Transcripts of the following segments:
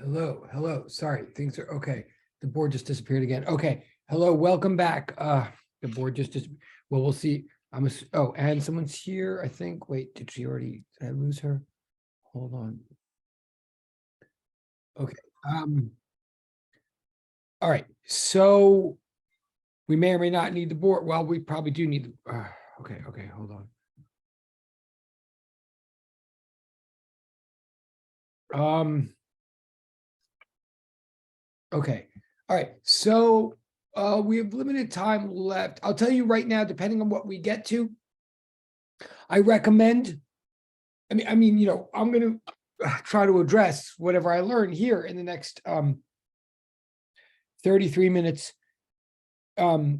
Hello, hello. Sorry, things are okay. The board just disappeared again. Okay, hello, welcome back. The board just well, we'll see. Oh, and someone's here, I think. Wait, did I lose her? Hold on. Okay. All right. So we may or may not need the board. Well, we probably do need the okay, hold on. Okay. All right. So we have limited time left. I'll tell you right now, depending on what we get to, I recommend. I'm going to try to address whatever I learn here in the next 33 minutes. But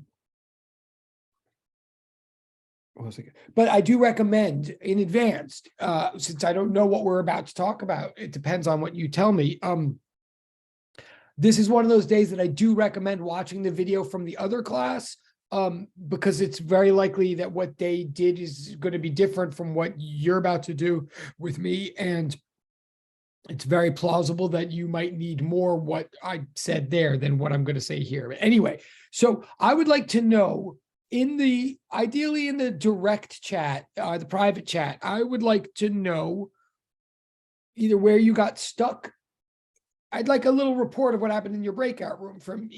I do recommend in advance, since I don't know what we're about to talk about, it depends on what you tell me. This is one of those days that I do recommend watching the video from the other class, because it's very likely that what they did is going to be different from what you're about to do with me. And it's very plausible that you might need more what I said there than what I'm going to say here. But anyway, so I would like to know ideally in the direct chat, the private chat, I would like to know either where you got stuck. I'd like a little report of what happened in your breakout room from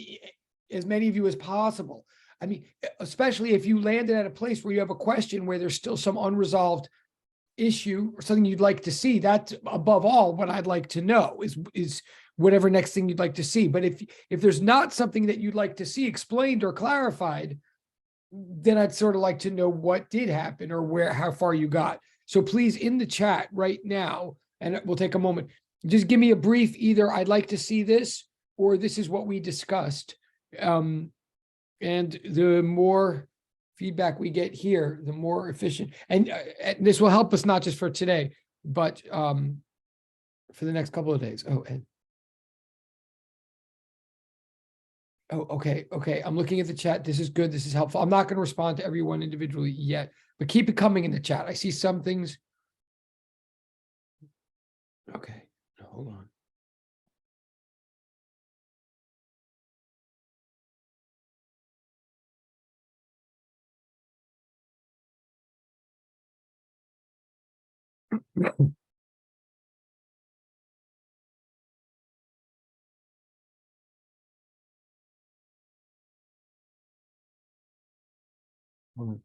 as many of you as possible. I mean, especially if you landed at a place where you have a question where there's still some unresolved issue or something you'd like to see. That's above all what I'd like to know is whatever next thing you'd like to see. But if there's not something that you'd like to see explained or clarified, then I'd sort of like to know what did happen or how far you got. So please, in the chat right now, and we'll take a moment, just give me a brief, either I'd like to see this or this is what we discussed. And the more feedback we get here, the more efficient. And this will help us not just for today, but for the next couple of days. Okay. I'm looking at the chat. This is good. This is helpful. I'm not going to respond to everyone individually yet, but keep it coming in the chat. I see some things. Okay, hold on. Hold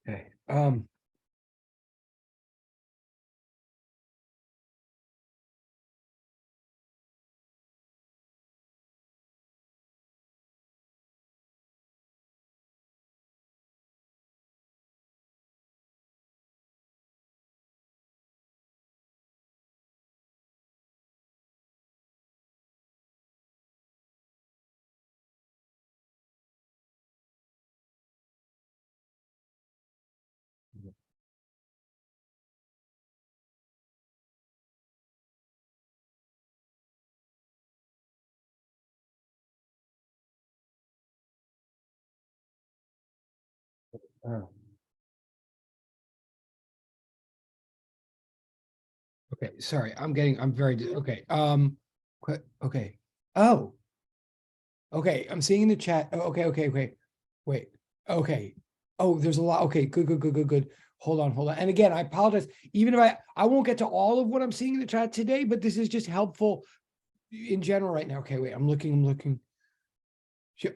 Okay. Oh, okay. Sorry. I'm very, okay. Okay. Oh, okay. I'm seeing in the chat. Oh, okay. Okay. Okay. Wait. Okay. Oh, there's a lot. Okay. Good, good, good, good, good. Hold on, hold on. And again, I apologize. Even if I won't get to all of what I'm seeing in the chat today, but this is just helpful in general right now. Okay. Wait, I'm looking.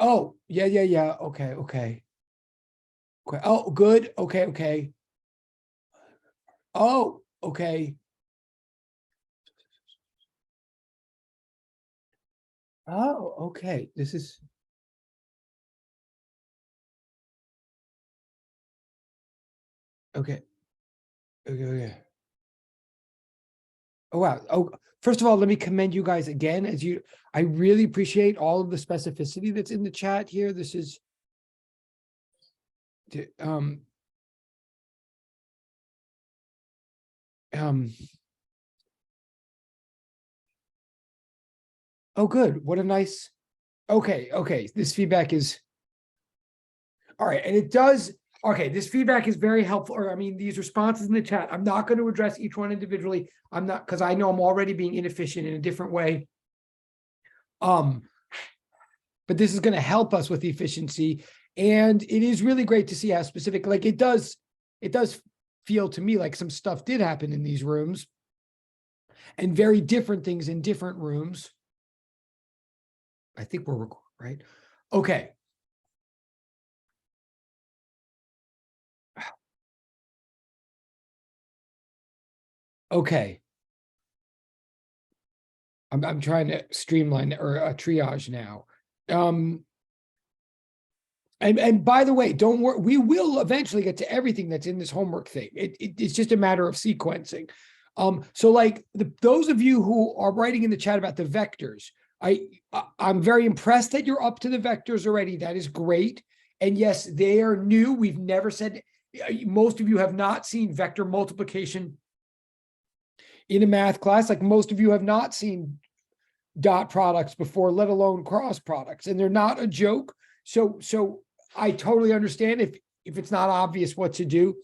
Oh, yeah, yeah, yeah. Okay. Okay. Okay. Oh, good. Okay. Okay. Oh, okay. Oh, okay. This is okay. Okay. Okay. Oh, wow. Oh, first of all, let me commend you guys again I really appreciate all of the specificity that's in the chat here. This is, um, um, oh, good. What a nice, okay. Okay. This feedback is, all right. And it does, okay. This feedback is very helpful. Or, I mean, these responses in the chat, I'm not going to address each one individually. I'm not, because I know I'm already being inefficient in a different way. But this is going to help us with efficiency. And it is really great to see how specific, like it does feel to me like some stuff did happen in these rooms and very different things in different rooms. I think we're recording, right? Okay. Okay. I'm trying to streamline or a triage now. And by the way, don't worry, we will eventually get to everything that's in this homework thing. It's just a matter of sequencing. So like those of you who are writing in the chat about the vectors, I'm very impressed that you're up to the vectors already. That is great. And yes, they are new. We've never said, most of you have not seen vector multiplication in a math class. Like most of you have not seen dot products before, let alone cross products, and they're not a joke. So I totally understand if it's not obvious what to do.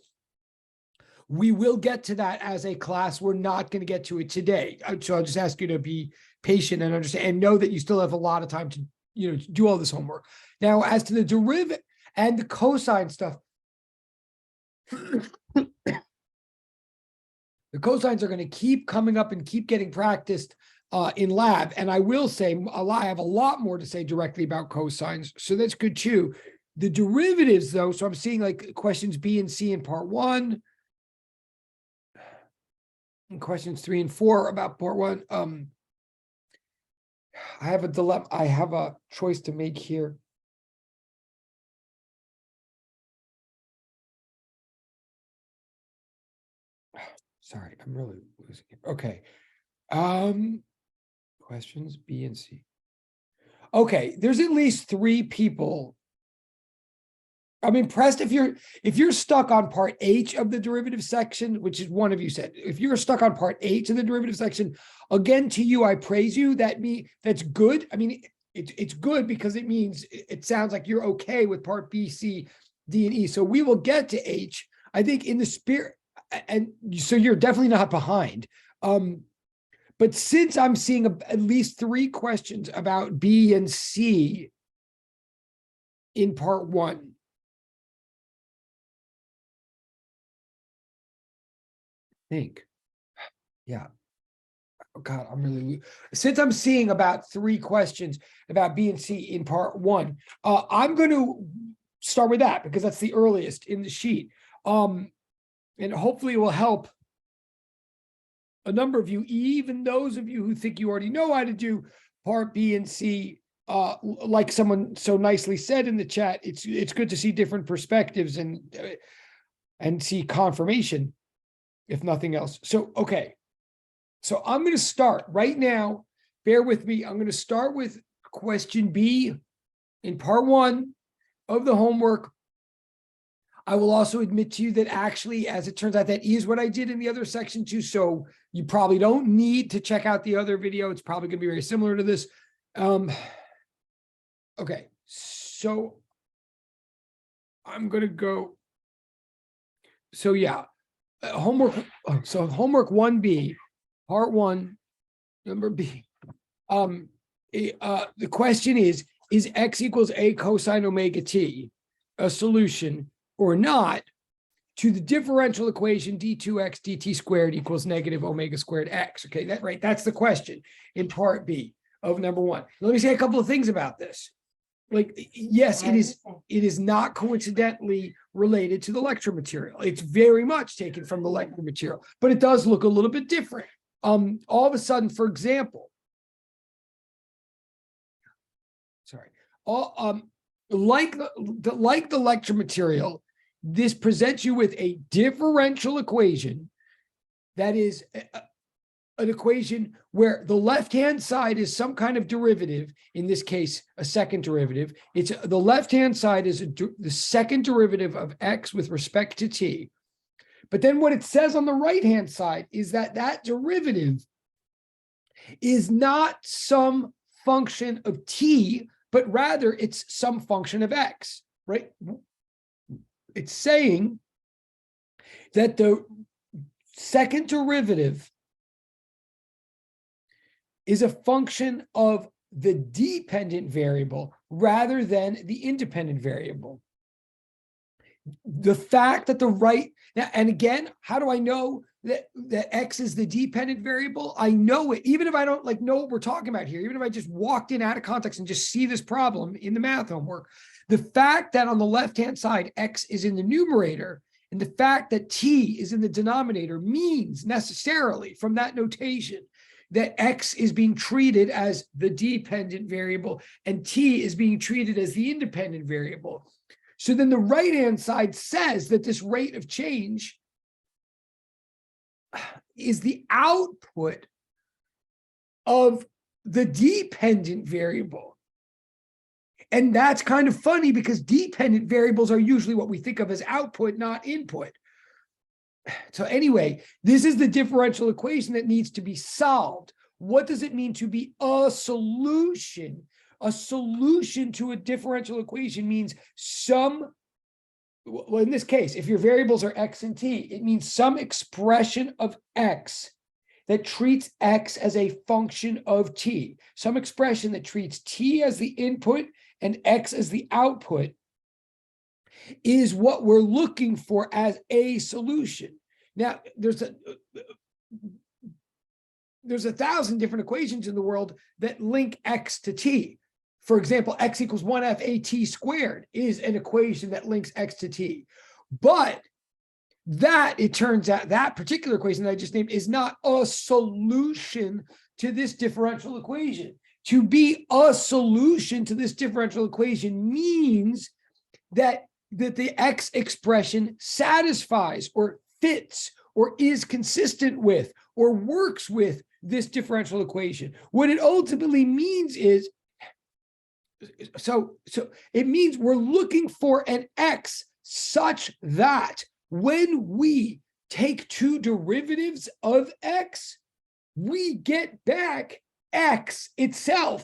We will get to that as a class. We're not going to get to it today. So I'll just ask you to be patient and understand and know that you still have a lot of time to, do all this homework. Now, as to the derivative and the cosine stuff, the cosines are going to keep coming up and keep getting practiced in lab. And I will say, I have a lot more to say directly about cosines. So that's good too. The derivatives though, so I'm seeing like questions B and C in part 1. And questions 3 and 4 about part 1. I have a dilemma. I have a choice to make here. Sorry, I'm really losing it. Okay. Questions B and C. Okay, there's at least 3 people. I'm impressed if you're stuck on part H of the derivative section, which is one of you said. If you're stuck on part H of the derivative section, again to you, I praise you. That's good. I mean, it's good because it means it sounds like you're okay with part B, C, D, and E. So we will get to H. I think in the spirit, and so you're definitely not behind. But since I'm seeing at least 3 questions about B and C in part 1. Think. Yeah. Oh God, since I'm seeing about 3 questions about B and C in part 1, I'm going to start with that because that's the earliest in the sheet. And hopefully it will help a number of you, even those of you who think you already know how to do part B and C. Like someone so nicely said in the chat, it's good to see different perspectives and see confirmation, if nothing else. So, okay. So I'm going to start right now. Bear with me. I'm going to start with question B in part 1 of the homework. I will also admit to you that actually, as it turns out, that is what I did in the other section too. So you probably don't need to check out the other video. It's probably going to be very similar to this. Okay, so I'm going to go. So yeah, homework. So homework 1B, part 1, number B. The question is X equals A cosine omega t a solution or not to the differential equation d2x dt squared equals negative omega squared x? Okay, that's the question in part B of number 1. Let me say a couple of things about this. Like, yes, it is not coincidentally related to the lecture material. It's very much taken from the lecture material, but it does look a little bit different. All of a sudden, for example, like the lecture material, this presents you with a differential equation that is an equation where the left-hand side is some kind of derivative, in this case, a second derivative. It's the left-hand side is the second derivative of x with respect to t. But then what it says on the right-hand side is that that derivative is not some function of t, but rather it's some function of x, right? It's saying that the second derivative is a function of the dependent variable rather than the independent variable. The fact that and again, how do I know that x is the dependent variable? I know it, even if I don't know what we're talking about here, even if I just walked in out of context and just see this problem in the math homework, the fact that on the left-hand side, x is in the numerator, and the fact that t is in the denominator means necessarily from that notation that x is being treated as the dependent variable and t is being treated as the independent variable. So then the right-hand side says that this rate of change is the output of the dependent variable. And that's kind of funny because dependent variables are usually what we think of as output, not input. So anyway, this is the differential equation that needs to be solved. What does it mean to be a solution? A solution to a differential equation means well, in this case, if your variables are x and t, it means some expression of x that treats x as a function of t. Some expression that treats t as the input and x as the output is what we're looking for as a solution. Now, there's 1,000 different equations in the world that link x to t. For example, x equals 1f at squared is an equation that links x to t. But that, it turns out, that particular equation that I just named is not a solution to this differential equation. To be a solution to this differential equation means that the x expression satisfies or fits or is consistent with or works with this differential equation. What it ultimately means is, so it means we're looking for an x such that when we take two derivatives of x, we get back x itself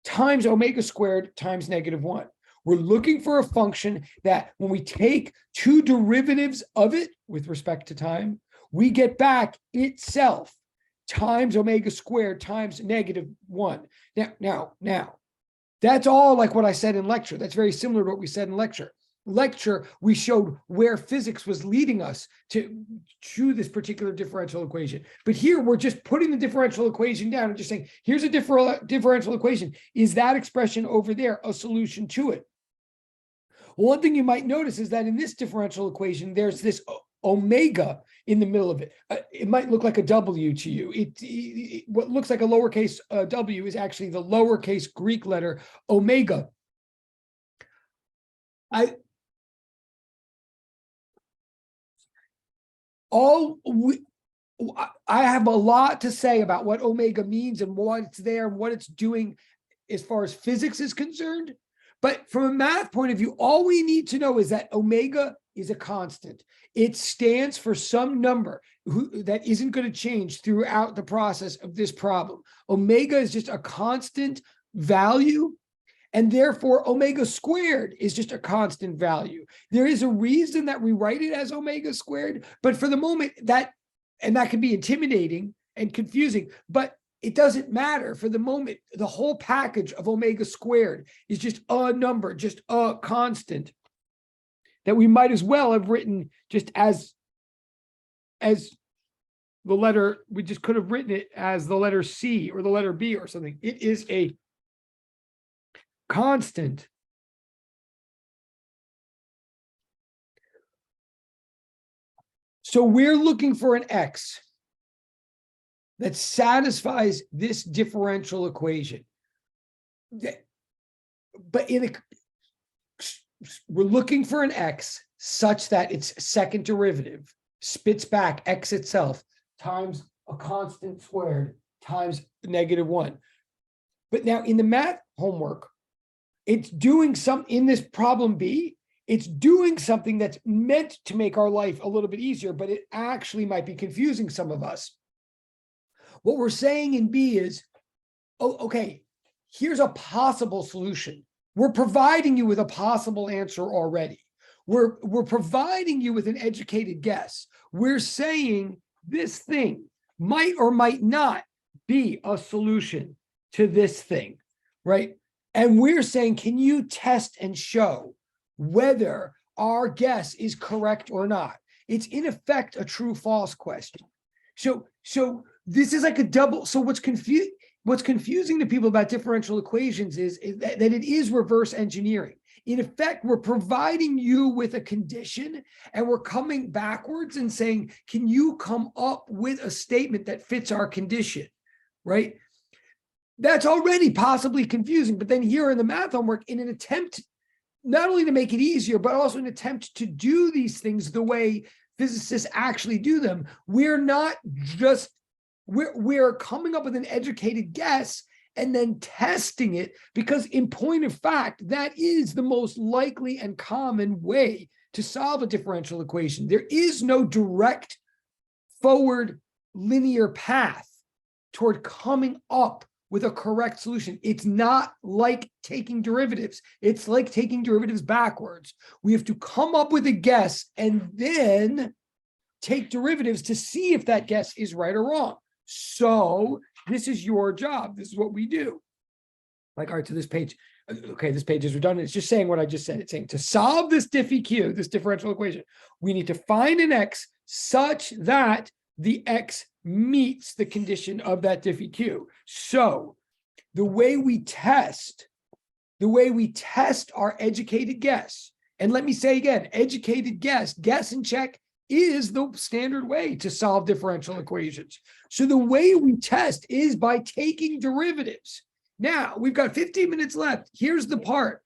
times omega squared times -1. We're looking for a function that when we take two derivatives of it with respect to time, we get back itself times omega squared times -1. Now, that's all like what I said in lecture. That's very similar to what we said in lecture. Lecture, we showed where physics was leading us to this particular differential equation. But here, we're just putting the differential equation down and just saying, here's a differential equation. Is that expression over there a solution to it? One thing you might notice is that in this differential equation, there's this omega in the middle of it. It might look like a W to you. What looks like a lowercase w is actually the lowercase Greek letter omega. I have a lot to say about what omega means and what it's there and what it's doing as far as physics is concerned. But from a math point of view, all we need to know is that omega is a constant. It stands for some number that isn't going to change throughout the process of this problem. Omega is just a constant value, and therefore omega squared is just a constant value. There is a reason that we write it as omega squared, but for the moment that can be intimidating and confusing, but it doesn't matter for the moment. The whole package of omega squared is just a number, just a constant that we might as well have written just as the letter, we just could have written it as the letter C or the letter B or something. It is a constant. So we're looking for an X that satisfies this differential equation. But we're looking for an X such that its second derivative spits back X itself times a constant squared times -1. But now in the math homework, it's doing in this problem B, it's doing something that's meant to make our life a little bit easier, but it actually might be confusing some of us. What we're saying in B is, oh, okay, here's a possible solution. We're providing you with a possible answer already. We're providing you with an educated guess. We're saying this thing might or might not be a solution to this thing, right? And we're saying, can you test and show whether our guess is correct or not? It's in effect a true-false question. So this is like a double. So what's confusing to people about differential equations is that it is reverse engineering. In effect, we're providing you with a condition and we're coming backwards and saying, can you come up with a statement that fits our condition, right? That's already possibly confusing. But then here in the math homework, in an attempt not only to make it easier, but also an attempt to do these things the way physicists actually do them, we're coming up with an educated guess and then testing it, because in point of fact, that is the most likely and common way to solve a differential equation. There is no direct forward linear path toward coming up with a correct solution. It's not like taking derivatives. It's like taking derivatives backwards. We have to come up with a guess and then take derivatives to see if that guess is right or wrong. So this is your job. This is what we do. Like, all right, to this page. Okay, this page is redundant. It's just saying what I just said. It's saying to solve this diffie-q, this differential equation, we need to find an X such that the X meets the condition of that diffie-q. So the way we test our educated guess, and let me say again, educated guess and check is the standard way to solve differential equations. So the way we test is by taking derivatives. Now, we've got 15 minutes left. Here's the part.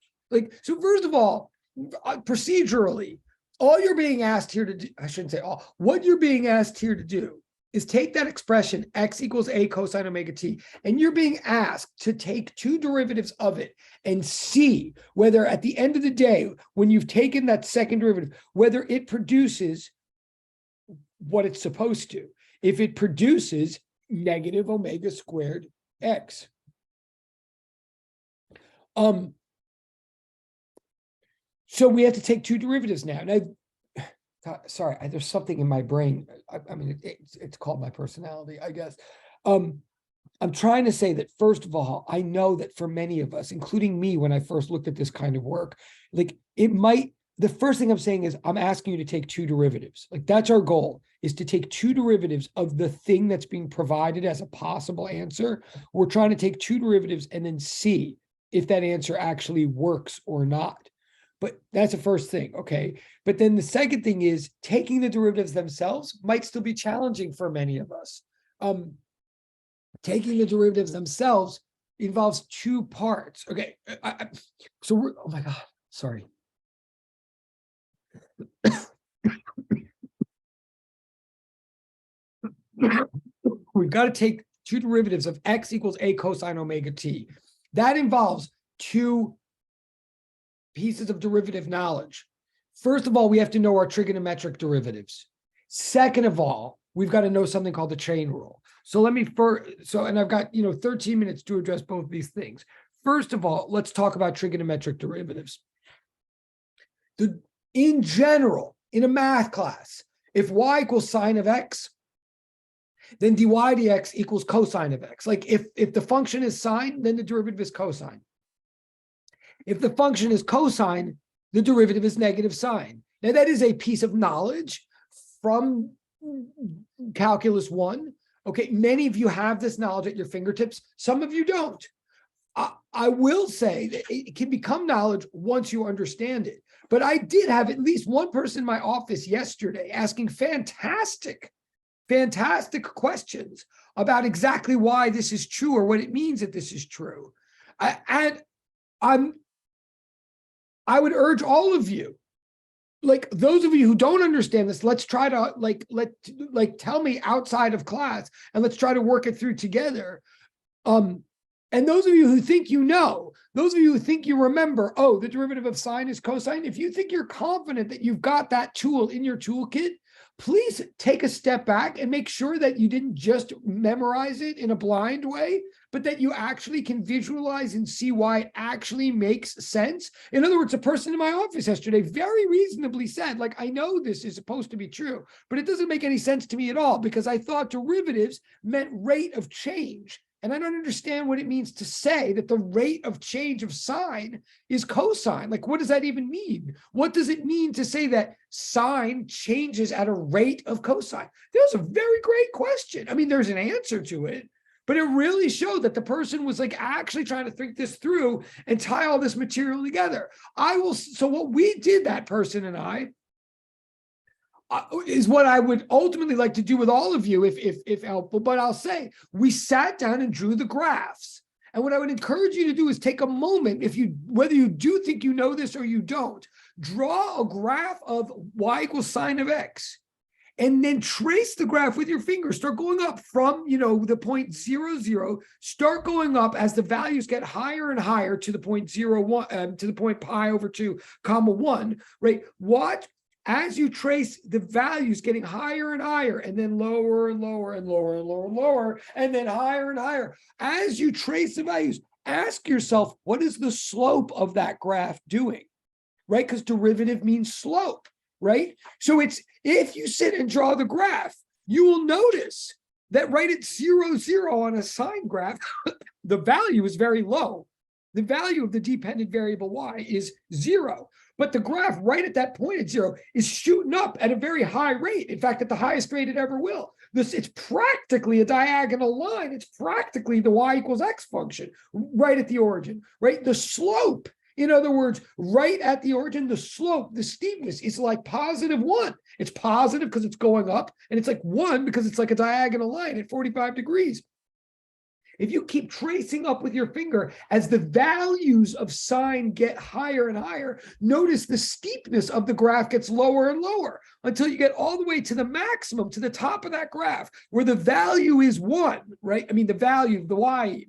So first of all, procedurally, all you're being asked here to do, I shouldn't say all, what you're being asked here to do is take that expression, x equals a cosine omega t, and you're being asked to take two derivatives of it and see whether at the end of the day, when you've taken that second derivative, whether it produces what it's supposed to. If it produces negative omega squared x. So we have to take two derivatives now. Sorry, there's something in my brain. I mean, it's called my personality, I guess. I'm trying to say that, first of all, I know that for many of us, including me, when I first looked at this kind of work, the first thing I'm saying is I'm asking you to take two derivatives. That's our goal, is to take two derivatives of the thing that's being provided as a possible answer. We're trying to take two derivatives and then see if that answer actually works or not. But that's the first thing, okay? But then the second thing is taking the derivatives themselves might still be challenging for many of us. Taking the derivatives themselves involves two parts. Okay, oh my God, sorry. We've got to take two derivatives of x equals a cosine omega t. That involves two pieces of derivative knowledge. First of all, we have to know our trigonometric derivatives. Second of all, we've got to know something called the chain rule. So let me and I've got 13 minutes to address both of these things. First of all, let's talk about trigonometric derivatives. In general, in a math class, if y equals sine of x, then dy dx equals cosine of x. Like if the function is sine, then the derivative is cosine. If the function is cosine, the derivative is negative sine. Now that is a piece of knowledge from calculus 1. Okay, many of you have this knowledge at your fingertips. Some of you don't. I will say that it can become knowledge once you understand it. But I did have at least one person in my office yesterday asking fantastic questions about exactly why this is true or what it means that this is true. I would urge all of you, like those of you who don't understand this, let's try to tell me outside of class and let's try to work it through together. And those of you who think those of you who think you remember, oh, the derivative of sine is cosine, if you think you're confident that you've got that tool in your toolkit, please take a step back and make sure that you didn't just memorize it in a blind way, but that you actually can visualize and see why it actually makes sense. In other words, a person in my office yesterday very reasonably said, like, I know this is supposed to be true, but it doesn't make any sense to me at all because I thought derivatives meant rate of change. And I don't understand what it means to say that the rate of change of sine is cosine. Like, what does that even mean? What does it mean to say that sine changes at a rate of cosine? That was a very great question. I mean, there's an answer to it, but it really showed that the person was like actually trying to think this through and tie all this material together. So what we did, that person and I, is what I would ultimately like to do with all of you if helpful, but I'll say we sat down and drew the graphs. And what I would encourage you to do is take a moment, whether you do think you know this or you don't, draw a graph of y equals sine of x, and then trace the graph with your finger. Start going up from the point 0, 0, start going up as the values get higher and higher to the point 0, 1, to the point pi over 2, comma 1, right? Watch as you trace the values getting higher and higher, and then lower and lower and lower and lower and lower, and then higher and higher. As you trace the values, ask yourself, what is the slope of that graph doing, right? Because derivative means slope, right? So if you sit and draw the graph, you will notice that right at 0, 0 on a sine graph, the value is very low. The value of the dependent variable y is 0. But the graph right at that point at 0 is shooting up at a very high rate. In fact, at the highest rate it ever will. It's practically a diagonal line. It's practically the y equals x function right at the origin, right? The slope, in other words, right at the origin, the slope, the steepness is like +1. It's positive because it's going up, and it's like 1 because it's like a diagonal line at 45 degrees. If you keep tracing up with your finger as the values of sine get higher and higher, notice the steepness of the graph gets lower and lower until you get all the way to the maximum, to the top of that graph, where the value is 1, right? I mean, the y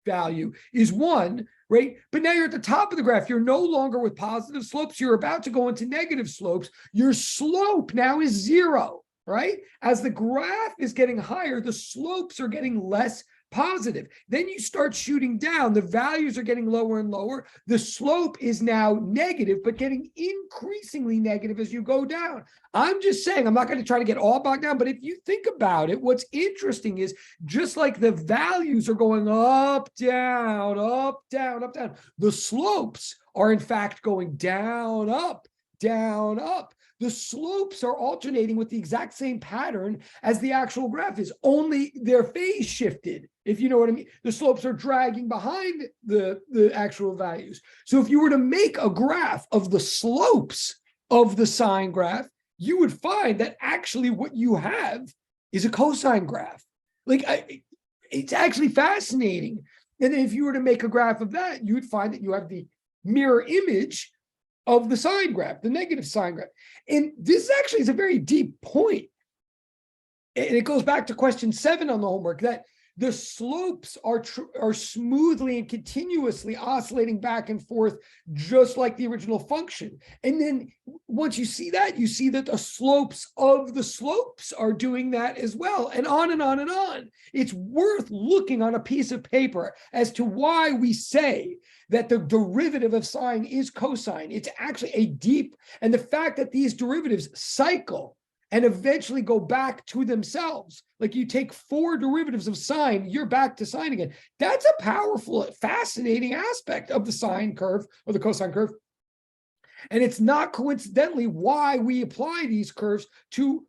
value is 1, right? But now you're at the top of the graph. You're no longer with positive slopes. You're about to go into negative slopes. Your slope now is 0, right? As the graph is getting higher, the slopes are getting less positive. Then you start shooting down. The values are getting lower and lower. The slope is now negative, but getting increasingly negative as you go down. I'm just saying, I'm not going to try to get all bogged down, but if you think about it, what's interesting is just like the values are going up, down, up, down, up, down, the slopes are in fact going down, up, down, up. The slopes are alternating with the exact same pattern as the actual graph is, only their phase shifted, if you know what I mean. The slopes are dragging behind the actual values. So if you were to make a graph of the slopes of the sine graph, you would find that actually what you have is a cosine graph. It's actually fascinating. And if you were to make a graph of that, you would find that you have the mirror image of the sine graph, the negative sine graph. And this actually is a very deep point. And it goes back to question 7 on the homework, that the slopes are smoothly and continuously oscillating back and forth, just like the original function. And then once you see that, you see that the slopes of the slopes are doing that as well, and on and on and on. It's worth looking on a piece of paper as to why we say that the derivative of sine is cosine. It's actually a deep, and the fact that these derivatives cycle and eventually go back to themselves. Like you take 4 derivatives of sine, you're back to sine again. That's a powerful, fascinating aspect of the sine curve or the cosine curve. And it's not coincidentally why we apply these curves to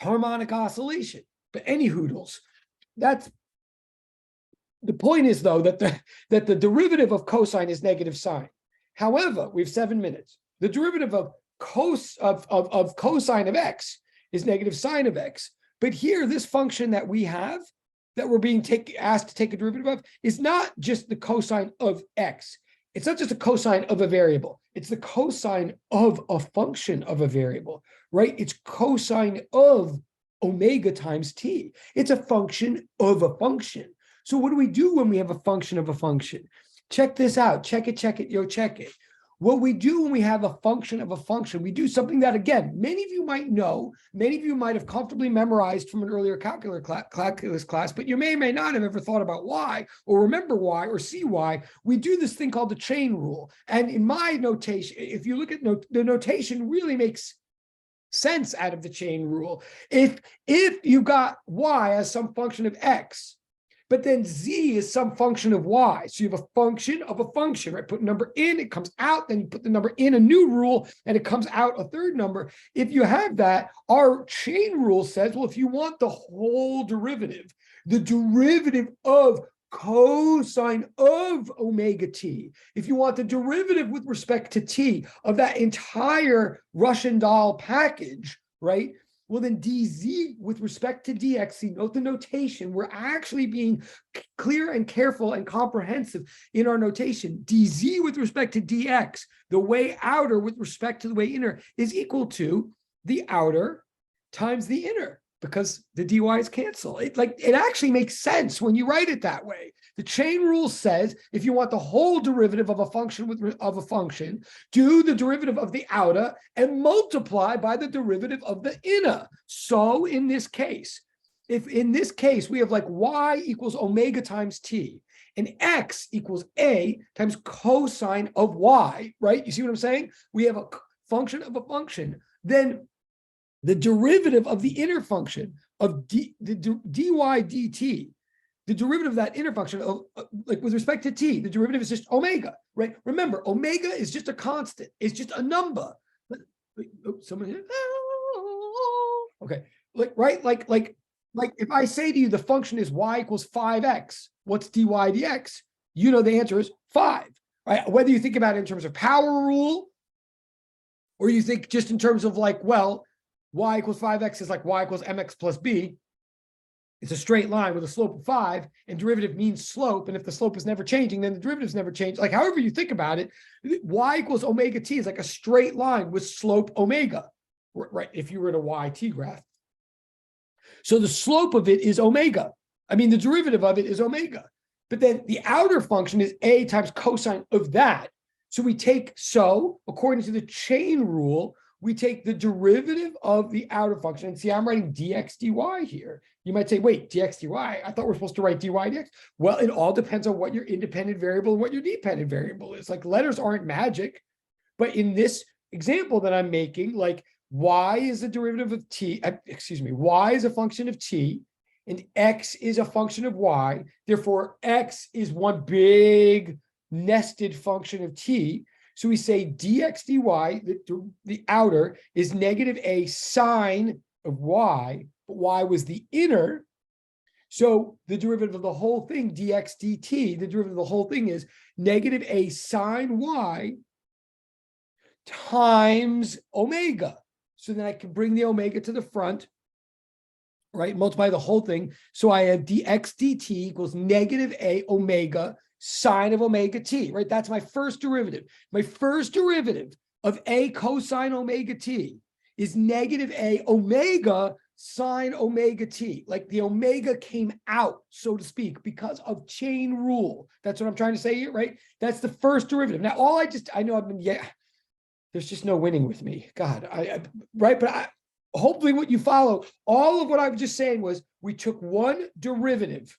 harmonic oscillation. But any hoodles, that's the point is, though, that the derivative of cosine is negative sine. However, we have 7 minutes. The derivative of cosine of x is negative sine of x. But here, this function that we have, that we're being asked to take a derivative of, is not just the cosine of x. It's not just a cosine of a variable. It's the cosine of a function of a variable, right? It's cosine of omega times t. It's a function of a function. So what do we do when we have a function of a function? Check this out. Check it, check it. What we do when we have a function of a function, we do something that, again, many of you might know, many of you might have comfortably memorized from an earlier calculus class, but you may or may not have ever thought about why, or remember why, or see why. We do this thing called the chain rule. And in my notation, if you look at the notation really makes sense out of the chain rule. If you got y as some function of x, but then z is some function of y. So you have a function of a function, right? Put number in, it comes out, then you put the number in a new rule, and it comes out a third number. If you have that, our chain rule says, well, if you want the whole derivative, the derivative of cosine of omega t, if you want the derivative with respect to t of that entire Russian doll package, right? Well, then dz with respect to dx, see, note the notation. We're actually being clear and careful and comprehensive in our notation. dz with respect to dx, the way outer with respect to the way inner, is equal to the outer times the inner, because the dy's cancel. It actually makes sense when you write it that way. The chain rule says if you want the whole derivative of a function do the derivative of the outer and multiply by the derivative of the inner. So in this case, if in this case we have like y equals omega times t, and x equals a times cosine of y, right? You see what I'm saying? We have a function of a function. Then the derivative of the inner function of dy dt, the derivative of that inner function of like with respect to t, the derivative is just omega, right? Remember, omega is just a constant. It's just a number. Someone here. Okay, like if I say to you the function is y equals 5x, what's dy dx? You know the answer is 5, right? Whether you think about it in terms of power rule, or you think just in terms of like, well, y equals 5x is like y equals mx plus b. It's a straight line with a slope of 5, and derivative means slope. And if the slope is never changing, then the derivative's never changed. Like however you think about it, y equals omega t is like a straight line with slope omega, right? If you were in a y-t graph. So the slope of it is omega. I mean, the derivative of it is omega. But then the outer function is a times cosine of that. So we take, according to the chain rule, we take the derivative of the outer function. And see, I'm writing dx dy here. You might say, wait, dx dy? I thought we're supposed to write dy dx. Well, it all depends on what your independent variable and what your dependent variable is. Like letters aren't magic. But in this example that I'm making, like y is the derivative of t, y is a function of t, and x is a function of y. Therefore, x is one big nested function of t. So we say dx dy, the outer is negative a sine of y, but y was the inner. So the derivative of the whole thing, dx dt, the derivative of the whole thing is negative a sine y times omega. So then I can bring the omega to the front, right? Multiply the whole thing. So I have dx dt equals negative a omega sine of omega t, right? That's my first derivative. My first derivative of a cosine omega t is negative a omega sine omega t. Like the omega came out, so to speak, because of chain rule. That's what I'm trying to say here, right? That's the first derivative. Now, I know I've been, there's just no winning with me. God, right? But hopefully what you follow, all of what I was just saying was we took one derivative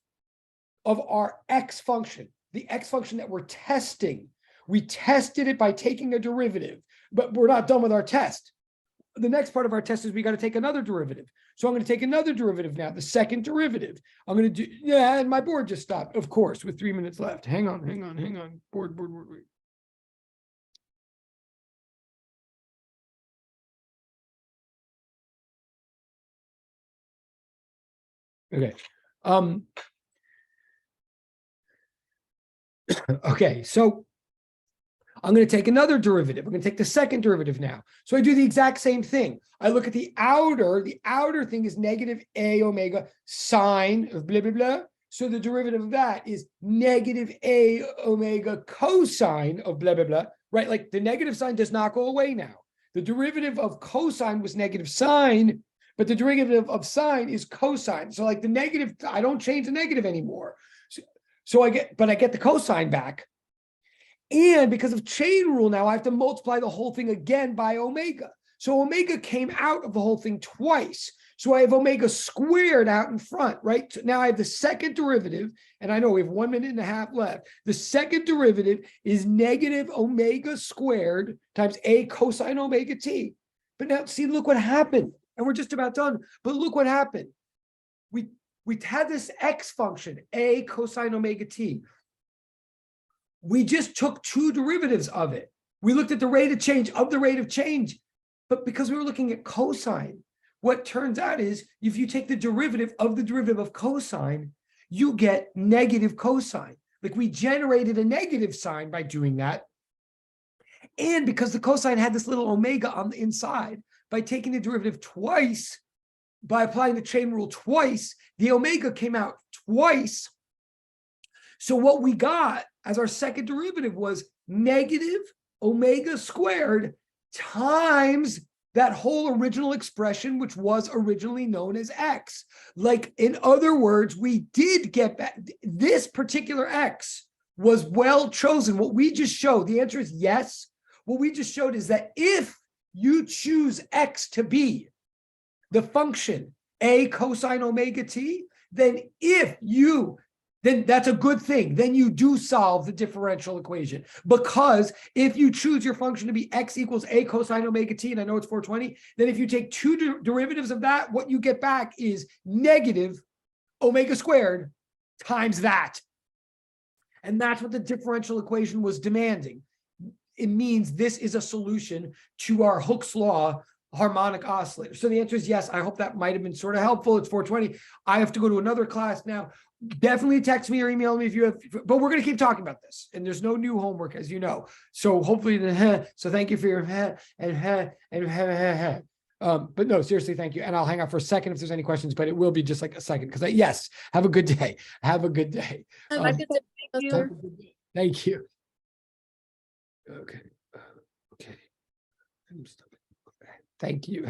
of our x function, the x function that we're testing. We tested it by taking a derivative, but we're not done with our test. The next part of our test is we got to take another derivative. So I'm going to take another derivative now, the second derivative. I'm going to do, and my board just stopped, of course, with 3 minutes left. Hang on. Board. Wait. Okay. Okay, so I'm going to take another derivative. I'm going to take the second derivative now. So I do the exact same thing. I look at the outer thing is negative a omega sine of blah, blah, blah. So the derivative of that is negative a omega cosine of blah, blah, blah, right? Like the negative sign does not go away now. The derivative of cosine was negative sine, but the derivative of sine is cosine. So like the negative, I don't change the negative anymore. So I get the cosine back. And because of chain rule now, I have to multiply the whole thing again by omega. So omega came out of the whole thing twice. So I have omega squared out in front, right? So now I have the second derivative, and I know we have 1.5 minutes left. The second derivative is negative omega squared times a cosine omega t. But now, see, look what happened. And we're just about done. But look what happened. We had this x function, a cosine omega t. We just took two derivatives of it. We looked at the rate of change of the rate of change. But because we were looking at cosine, what turns out is if you take the derivative of cosine, you get negative cosine. Like we generated a negative sign by doing that. And because the cosine had this little omega on the inside, by taking the derivative twice, by applying the chain rule twice, the omega came out twice. So what we got as our second derivative was negative omega squared times that whole original expression, which was originally known as x. Like, in other words, we did get back. This particular x was well chosen. What we just showed, the answer is yes. What we just showed is that if you choose x to be the function a cosine omega t, then that's a good thing. Then you do solve the differential equation. Because if you choose your function to be x equals a cosine omega t, and I know it's 420, then if you take two derivatives of that, what you get back is negative omega squared times that. And that's what the differential equation was demanding. It means this is a solution to our Hooke's law harmonic oscillator. So the answer is yes. I hope that might have been sort of helpful. It's 4:20. I have to go to another class now. Definitely text me or email me if you have, but we're going to keep talking about this. And there's no new homework, as you know. So hopefully, so thank you for your but no, seriously, thank you. And I'll hang out for a second if there's any questions, but it will be just like a second because yes, have a good day. Have a good day. Thank you. Thank you. Okay. Okay. Thank you.